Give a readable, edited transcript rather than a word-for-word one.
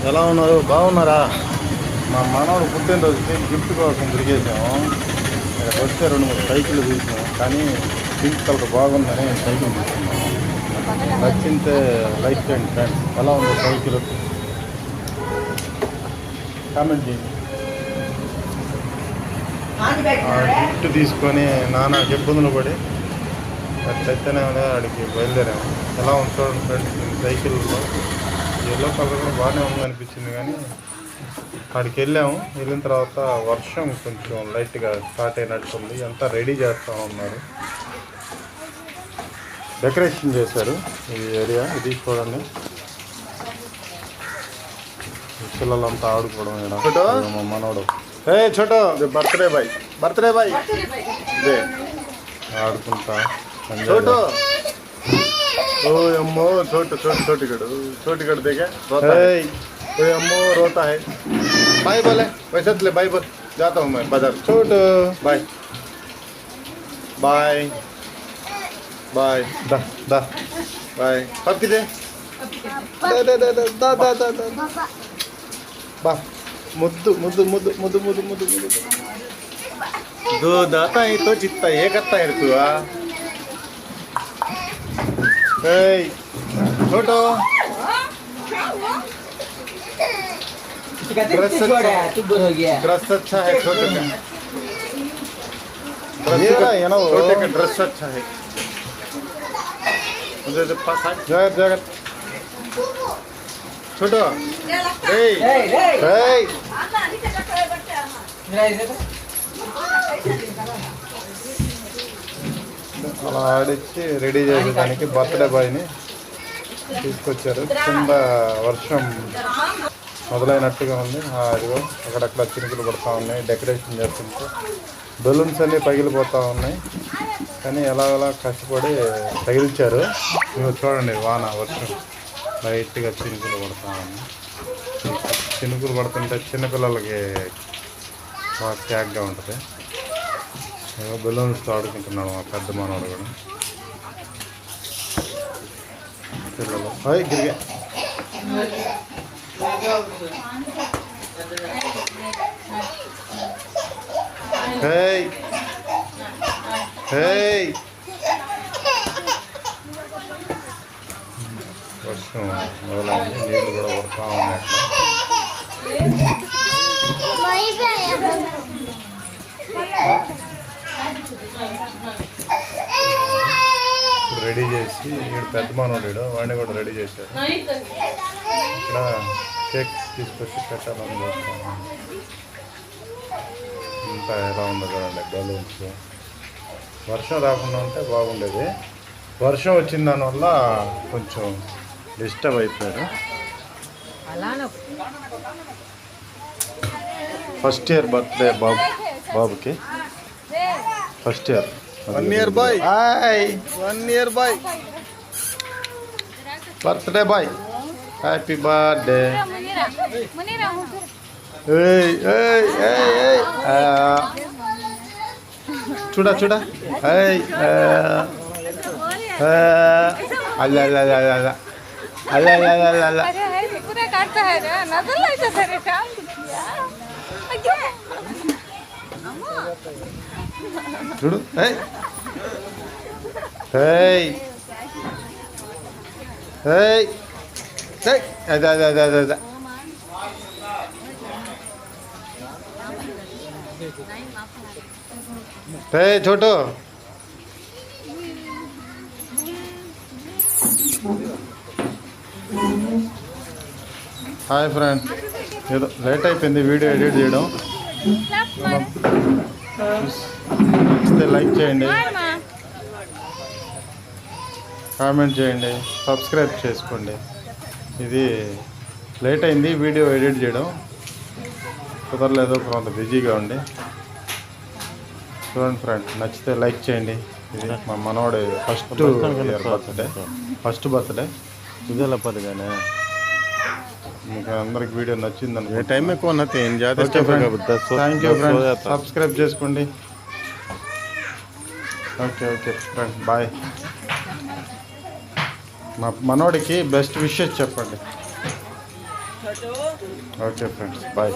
ఎలా ఉన్నారు? బాగున్నారా? మా మనవడు పుట్టినరోజుకి గిఫ్ట్ కోసం తిరిగేసాము. ఇక్కడికి వస్తే 2-3 సైకిళ్ళు చూసాము, కానీ పింక్ కలర్ బాగుందని సైకిల్ తీసుకున్నాము. నచ్చింతే లైక్ చేయండి ఫ్రెండ్స్. ఎలా ఉంది సైకిల్? కామెంట్ చేయండి. గిఫ్ట్ తీసుకొని నానాకి ఇబ్బందులు పడి అట్లయితేనే ఆడికి బయలుదేరాము. ఎలా ఉంది చూడండి ఫ్రెండ్స్. సైకిల్లో ఎల్లో కలర్ కూడా బాగానే ఉంది అనిపించింది, కానీ అక్కడికి వెళ్ళిన తర్వాత వర్షం కొంచెం లైట్గా స్టార్ట్ అయినట్టుంది. అంతా రెడీ చేస్తూ ఉన్నారు, డెకరేషన్ చేశారు ఈ ఏరియా. ఇది చూడండి, పిల్లలంతా ఆడుకోవడం. ఇక్కడ మా మనోడు छोटो बर्थडे भाई ఆడుకుంటా छोटो ओ अम्मो छोटी कड़ देखे ओए अम्मो रोता है। बाय बोले वैसे ले बाय बोल, जाता हूँ मैं बाजार। छोटो बाय बाय बाय दा दा बाय। अब किधर दा दा दा दा दा बा मुद्दू मुद्दू मुद्दू मुद्दू मुद्दू मुद्दू मुद्दू दो दाता है तो जितना ये करता है तू। छोटो ड्रेस अच्छा है छोटे का, छोटे का ड्रेस अच्छा है। जगह छोटो అలా ఆడిచ్చి రెడీ చేసేదానికి బర్త్డే బాయ్ని తీసుకొచ్చారు. కింద వర్షం మొదలైనట్టుగా ఉంది. అదిగో అక్కడక్కడ చినుకులు పడుతూ ఉన్నాయి. డెకరేషన్ చేస్తుంటే బెలూన్స్ అన్నీ పగిలిపోతూ ఉన్నాయి, కానీ ఎలా కష్టపడి తగిలించారు. మీరు చూడండి, వర్షం లైట్గా చినుకులు పడుతూ ఉన్నాయి. చినుకులు పడుతుంటే చిన్నపిల్లలకి బాగా క్యాక్గా ఉంటుంది. బెలూన్స్తో ఆడుకుంటున్నాడు మా పెద్ద మనవాడు కూడా. పిల్లలు గిరిగా వర్షం మొదలైంది, నీళ్ళు కూడా పడుతూ ఉన్నాయి. రెడీ చేసి వీడు పెద్ద మనోడు, వాడిని కూడా రెడీ చేశారు. ఇక్కడ కేక్ తీసుకొచ్చి పెట్టాలని చూస్తాను. ఇంకా ఎలా ఉందో కదండి బలూన్స్. వర్షం రాకుండా ఉంటే బాగుండేది. వర్షం వచ్చిన దానివల్ల కొంచెం డిస్టర్బ్ అయిపోయారు. ఫస్ట్ ఇయర్ బర్త్డే బాబుకి, first year. 1 year boy. Hi, 1 year boy. Birthday boy. Happy birthday. Hey. Chuda. Hey. Allah. पूरा काटता है ना, नजर लगता है रे काम किया। చూడు. छोटो హాయ్ ఫ్రెండ్స్, ఏదో లేట్ అయిపోయింది వీడియో ఎడిట్ చేయడం. లైక్ చేయండి, కామెంట్ చేయండి, సబ్స్క్రైబ్ చేసుకోండి. ఇది లేట్ అయింది వీడియో ఎడిట్ చేయడం, కుదరలేదు, కొంత బిజీగా ఉండి. చూడండి ఫ్రెండ్, నచ్చితే లైక్ చేయండి. ఇది మా మనవాడు ఫస్ట్ బర్త్డే ఇదే లేకపోతేగానే మీకు అందరికి వీడియో నచ్చిందని. టైం ఎక్కువ థ్యాంక్ యూ ఫ్రెండ్, సబ్స్క్రైబ్ చేసుకోండి. Okay friend, bye. మా మనోడికి బెస్ట్ విషెస్ చెప్పండి. Okay friends bye.